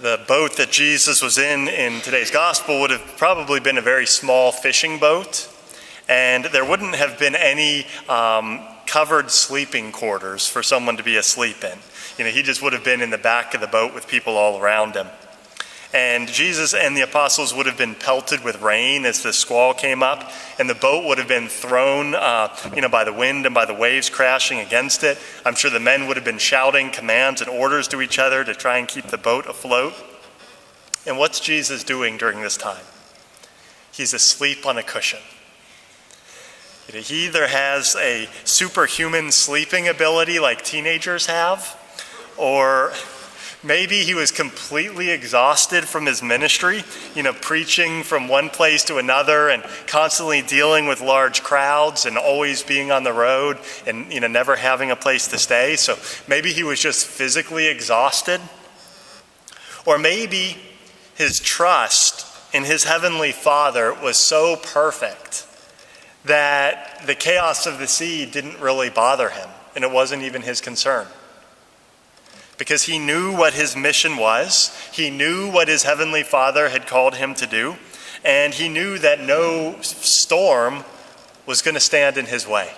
The boat that Jesus was in today's gospel would have probably been a very small fishing boat, and there wouldn't have been any covered sleeping quarters for someone to be asleep in. He just would have been in the back of the boat with people all around him. And Jesus and the apostles would have been pelted with rain as the squall came up, and the boat would have been thrown, by the wind and by the waves crashing against it. I'm sure the men would have been shouting commands and orders to each other to try and keep the boat afloat. And what's Jesus doing during this time? He's asleep on a cushion. He either has a superhuman sleeping ability like teenagers have, or maybe he was completely exhausted from his ministry, preaching from one place to another and constantly dealing with large crowds and always being on the road and, never having a place to stay. So maybe he was just physically exhausted. Or maybe his trust in his heavenly Father was so perfect that the chaos of the sea didn't really bother him, and it wasn't even his concern. Because he knew what his mission was, he knew what his heavenly Father had called him to do, and he knew that no storm was going to stand in his way.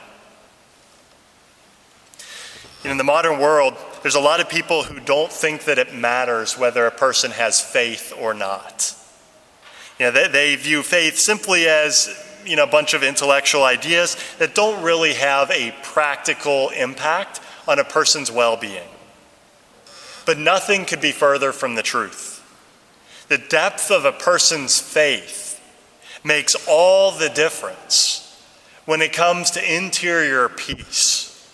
In the modern world, there's a lot of people who don't think that it matters whether a person has faith or not. They view faith simply as a bunch of intellectual ideas that don't really have a practical impact on a person's well-being. But nothing could be further from the truth. The depth of a person's faith makes all the difference when it comes to interior peace.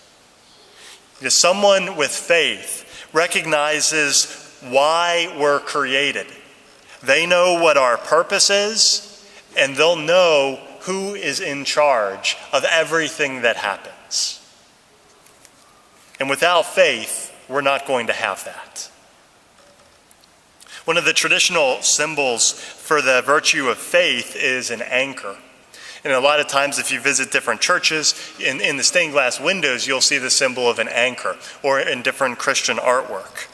Someone with faith recognizes why we're created. They know what our purpose is, and they'll know who is in charge of everything that happens. And without faith, we're not going to have that. One of the traditional symbols for the virtue of faith is an anchor. And a lot of times if you visit different churches, in the stained glass windows, you'll see the symbol of an anchor, or in different Christian artwork.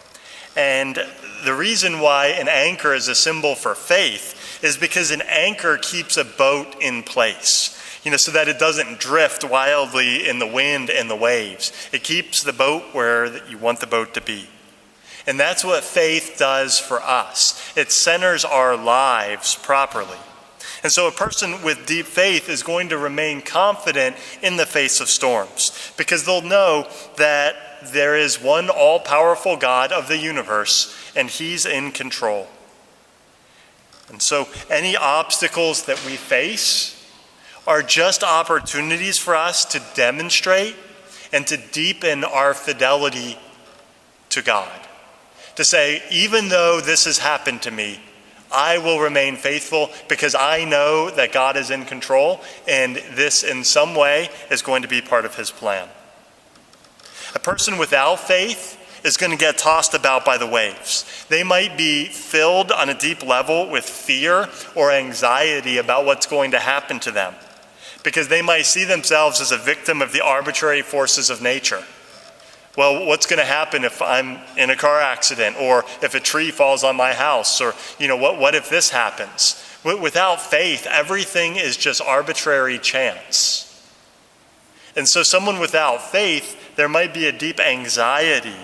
And the reason why an anchor is a symbol for faith is because an anchor keeps a boat in place, so that it doesn't drift wildly in the wind and the waves. It keeps the boat where you want the boat to be. And that's what faith does for us. It centers our lives properly. And so a person with deep faith is going to remain confident in the face of storms, because they'll know that there is one all-powerful God of the universe, and he's in control. And so any obstacles that we face are just opportunities for us to demonstrate and to deepen our fidelity to God. To say, even though this has happened to me, I will remain faithful because I know that God is in control, and this in some way is going to be part of his plan. A person without faith is going to get tossed about by the waves. They might be filled on a deep level with fear or anxiety about what's going to happen to them, because they might see themselves as a victim of the arbitrary forces of nature. Well, what's going to happen if I'm in a car accident, or if a tree falls on my house, or what if this happens? Without faith, everything is just arbitrary chance. And so someone without faith, there might be a deep anxiety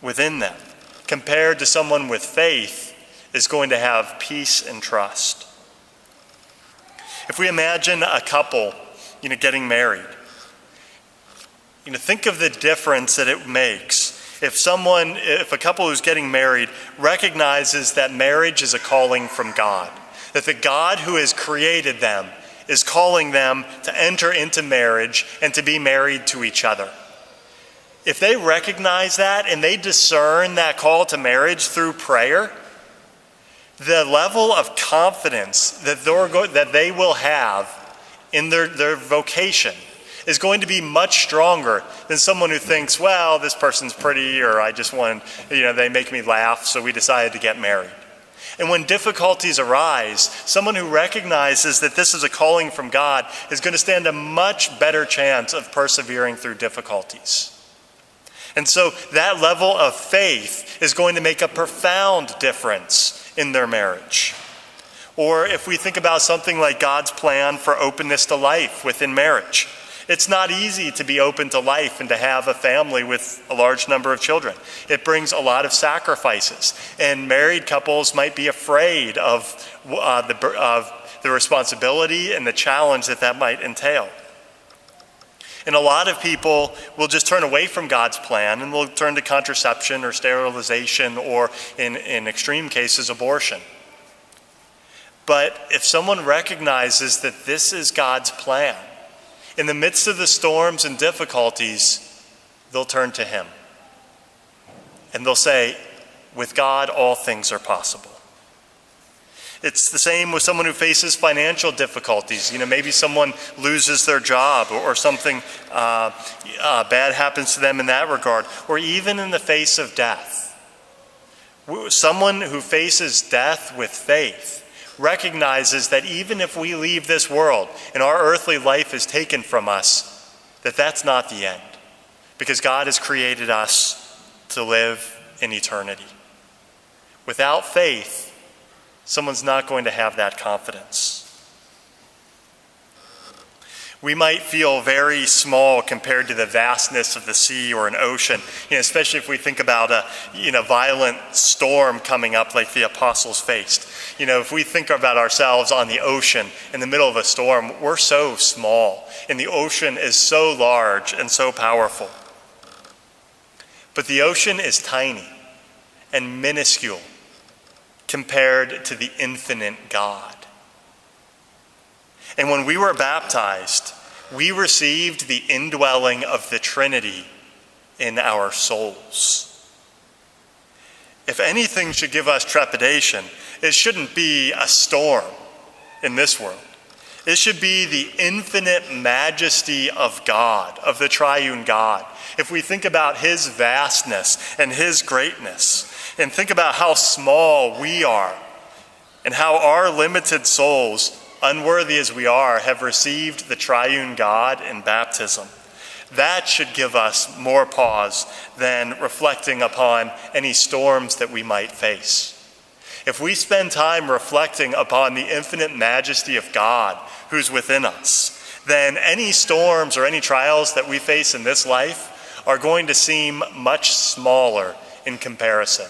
within them, compared to someone with faith is going to have peace and trust. If we imagine a couple, getting married, think of the difference that it makes if a couple who's getting married recognizes that marriage is a calling from God, that the God who has created them is calling them to enter into marriage and to be married to each other. If they recognize that and they discern that call to marriage through prayer, the level of confidence that they will have in their vocation is going to be much stronger than someone who thinks, well, this person's pretty, or I just want, they make me laugh, so we decided to get married. And when difficulties arise, someone who recognizes that this is a calling from God is going to stand a much better chance of persevering through difficulties. And so that level of faith is going to make a profound difference in their marriage. Or if we think about something like God's plan for openness to life within marriage, it's not easy to be open to life and to have a family with a large number of children. It brings a lot of sacrifices, and married couples might be afraid of the responsibility and the challenge that might entail. And a lot of people will just turn away from God's plan and will turn to contraception or sterilization or, in extreme cases, abortion. But if someone recognizes that this is God's plan, in the midst of the storms and difficulties, they'll turn to Him. And they'll say, with God, all things are possible. It's the same with someone who faces financial difficulties. Maybe someone loses their job or something bad happens to them in that regard, or even in the face of death. Someone who faces death with faith recognizes that even if we leave this world and our earthly life is taken from us, that's not the end, because God has created us to live in eternity. Without faith, someone's not going to have that confidence. We might feel very small compared to the vastness of the sea or an ocean, especially if we think about a violent storm coming up like the apostles faced. If we think about ourselves on the ocean in the middle of a storm, we're so small, and the ocean is so large and so powerful. But the ocean is tiny and minuscule compared to the infinite God. And when we were baptized, we received the indwelling of the Trinity in our souls. If anything should give us trepidation, it shouldn't be a storm in this world. It should be the infinite majesty of God, of the triune God. If we think about His vastness and His greatness, and think about how small we are, and how our limited souls, unworthy as we are, have received the triune God in baptism, that should give us more pause than reflecting upon any storms that we might face. If we spend time reflecting upon the infinite majesty of God who's within us, then any storms or any trials that we face in this life are going to seem much smaller in comparison.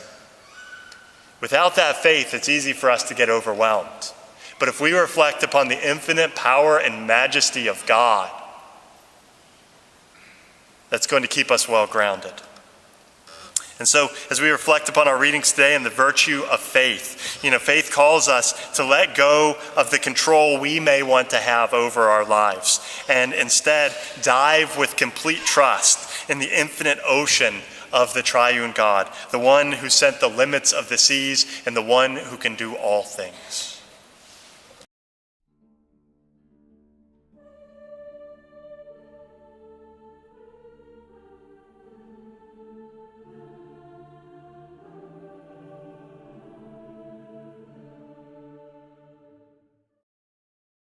Without that faith, it's easy for us to get overwhelmed. But if we reflect upon the infinite power and majesty of God, that's going to keep us well grounded. And so, as we reflect upon our readings today and the virtue of faith, faith calls us to let go of the control we may want to have over our lives and instead dive with complete trust in the infinite ocean of the triune God, the one who set the limits of the seas and the one who can do all things.